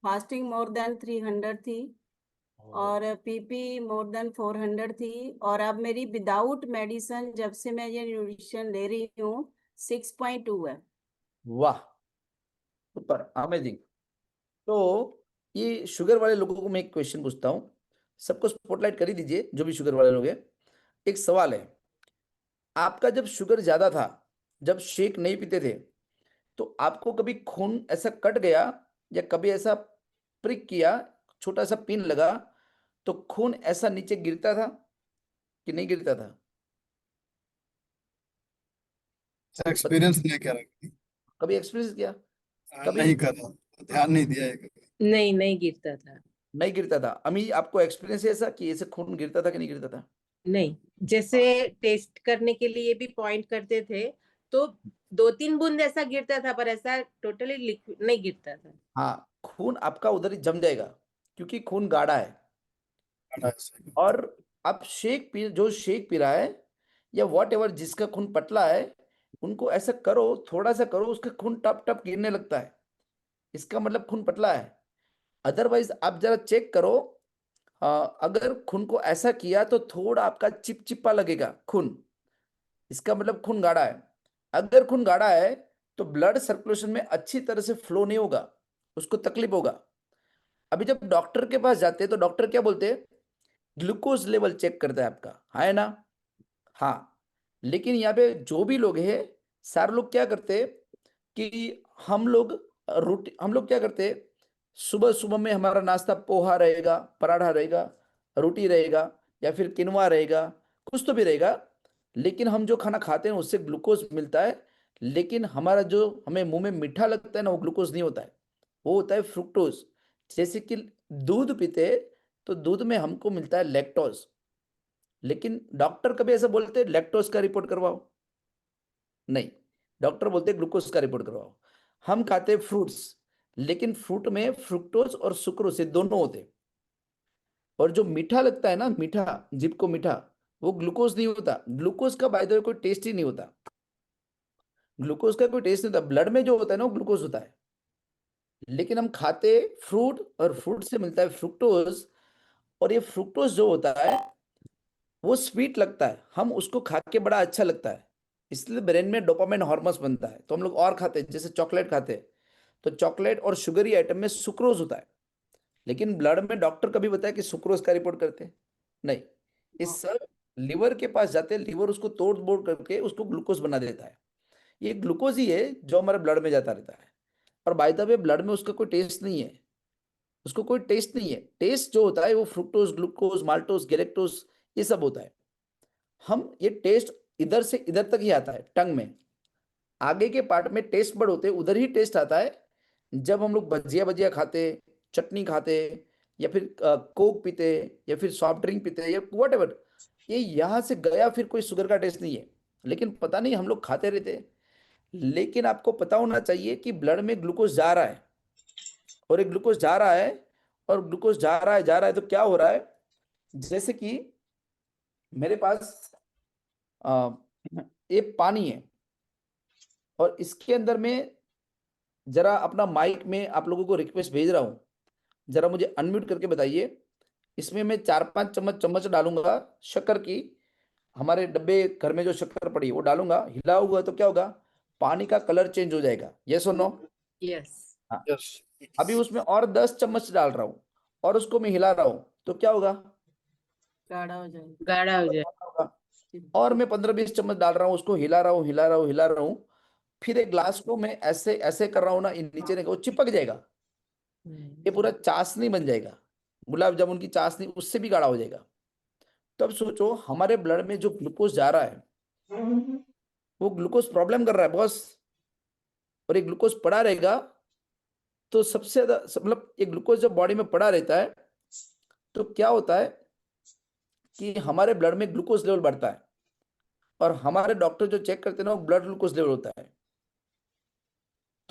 Fasting more than 300 थी, और PP more than 400 थी। और अब मेरी विदाउट मेडिसिन जब से मैं ये न्यूट्रिशन ले रही हूँ 6.2 है। वाह, सुपर अमेजिंग। तो ये शुगर वाले लोगों को मैं एक क्वेश्चन पूछता हूँ, सबको स्पॉटलाइट कर ही दीजिए जो भी शुगर वाले लोग हैं। एक सवाल है, आपका जब शुगर ज्यादा था, जब शेक नहीं पीते थे, तो आपको कभी खून ऐसा कट गया या कभी ऐसा प्रिक किया, छोटा सा पिन लगा तो खून ऐसा नीचे गिरता था कि नहीं गिरता था? सबको एक्सपीरियंस नहीं करा, कभी एक्सपीरियंस किया? कभी नहीं करा, ध्यान नहीं दिया है कभी। नहीं, नहीं गिरता था। नहीं गिरता था? अमी आपको एक्सपीरियंस है ऐसा कि ऐसे खून गिरता था कि नहीं गिरता था? नहीं, जैसे टेस्ट करने के लिए भी पॉइंट करते थे तो 2-3 बूंद ऐसा गिरता था, पर ऐसा टोटली लिक्विड नहीं गिरता था। हाँ, खून आपका उधर ही जम जाएगा क्योंकि खून गाढ़ा है। बड़ा ऐसा। और आप जो शेक पी रहा है या वॉट एवर जिसका खून पतला है, उनको ऐसा करो, थोड़ा सा करो, उसका खून टप टप गिरने लगता है, इसका मतलब खून पतला है। अदरवाइज आप जरा चेक करो, अगर खून को ऐसा किया तो थोड़ा आपका चिपचिपा लगेगा खून, इसका मतलब खून गाढ़ा है। अगर खून गाढ़ा है तो ब्लड सर्कुलेशन में अच्छी तरह से फ्लो नहीं होगा, उसको तकलीफ होगा। अभी जब डॉक्टर के पास जाते हैं तो डॉक्टर क्या बोलते हैं? ग्लूकोज लेवल चेक करता है आपका, है ना? हाँ। लेकिन यहाँ पे जो भी लोग हैं, सारे लोग क्या करते हैं कि हम लोग क्या करते हैं, सुबह सुबह में हमारा नाश्ता पोहा रहेगा, पराठा रहेगा, रोटी रहेगा, या फिर किनवा रहेगा, कुछ तो भी रहेगा। लेकिन हम जो खाना खाते हैं उससे ग्लूकोज मिलता है, लेकिन हमारा जो हमें मुंह में मीठा लगता है ना, वो ग्लूकोज नहीं होता है, वो होता है फ्रुक्टोज। जैसे कि दूध पीते हैं तो दूध में हमको मिलता है लैक्टोज, लेकिन डॉक्टर कभी ऐसा बोलते हैं लैक्टोज का रिपोर्ट करवाओ? नहीं, डॉक्टर बोलते हैं ग्लूकोज का रिपोर्ट करवाओ। हम खाते हैं फ्रूट्स, लेकिन फ्रूट में फ्रुक्टोज और सुक्रोज ये दोनों होते हैं। और जो मीठा लगता है ना, मीठा, जीभ को मीठा, वो ग्लूकोज नहीं होता। ग्लूकोज का बाय द वे कोई टेस्ट ही नहीं होता, ग्लूकोज का कोई टेस्ट नहीं होता। ब्लड में जो होता है ना वो ग्लूकोज होता है। लेकिन हम खाते फ्रूट और फ्रूट से मिलता है फ्रुक्टोज, और ये फ्रुक्टोज जो होता है वो स्वीट लगता है, हम उसको खा के बड़ा अच्छा लगता है, इसलिए ब्रेन में डोपामाइन हार्मोन्स बनता है, तो हम लोग और खाते हैं। जैसे चॉकलेट खाते हैं तो चॉकलेट और शुगरी आइटम में सुक्रोज होता है, लेकिन ब्लड में डॉक्टर कभी बताया कि सुक्रोज का रिपोर्ट करते हैं? नहीं। इस सब लिवर के पास जाते हैं, लिवर उसको तोड़ बोड़ करके उसको ग्लूकोज बना देता है। ये ग्लूकोज ही है जो हमारे ब्लड में जाता रहता है। और बाय द वे ब्लड में उसका कोई टेस्ट नहीं है, उसको कोई टेस्ट नहीं है। टेस्ट जो होता है वो फ्रुक्टोज, ग्लूकोज, माल्टोज, गैलेक्टोज, ये सब होता है। हम ये टेस्ट इधर से इधर तक ही आता है टंग में, आगे के पार्ट में टेस्ट बड होते हैं, उधर ही टेस्ट आता है जब हम लोग भजिया भजिया खाते, चटनी खाते, या फिर कोक पीते, या फिर सॉफ्ट ड्रिंक पीते, या वट एवर, ये यहाँ से गया, फिर कोई शुगर का टेस्ट नहीं है। लेकिन पता नहीं हम लोग खाते रहते हैं। लेकिन आपको पता होना चाहिए कि ब्लड में ग्लूकोज जा रहा है, और एक ग्लूकोज जा रहा है, और ग्लूकोज जा रहा है, जा रहा है, तो क्या हो रहा है? जैसे कि मेरे पास आ, ये पानी है, और इसके अंदर में जरा अपना माइक में आप लोगों को रिक्वेस्ट भेज रहा हूं, जरा मुझे अनम्यूट करके बताइए। इसमें मैं 4-5 चम्मच चम्मच डालूंगा शक्कर की, हमारे डब्बे घर में जो शक्कर पड़ी है वो डालूंगा, हिलाऊंगा तो क्या होगा? पानी का कलर चेंज हो जाएगा। यस और नो? यस। हाँ। यस। अभी उसमें और 10 चम्मच डाल रहा हूँ, और उसको मैं हिला रहा हूँ, तो क्या होगा? गाढ़ा हो जाएगा। गाढ़ा हो जाए। होगा। और मैं 15-20 चम्मच डाल रहा हूँ, उसको हिला रहा हूँ, हिला रहा हूँ, हिला रहा हूँ। फिर एक ग्लास को मैं ऐसे ऐसे कर रहा हूँ ना, नीचे नहीं, वो चिपक जाएगा, ये पूरा चाशनी बन जाएगा, गुलाब जामुन की चाशनी, उससे भी गाढ़ा हो जाएगा। तब सोचो हमारे ब्लड में जो ग्लूकोज जा रहा है, वो ग्लूकोज प्रॉब्लम कर रहा है बॉस। और ये ग्लूकोज पड़ा रहेगा तो सबसे ज्यादा मतलब ये ग्लूकोज जब बॉडी में पड़ा रहता है तो क्या होता है कि हमारे ब्लड में ग्लूकोज लेवल बढ़ता है, और हमारे डॉक्टर जो चेक करते हैं ना वो ब्लड ग्लूकोज लेवल होता है।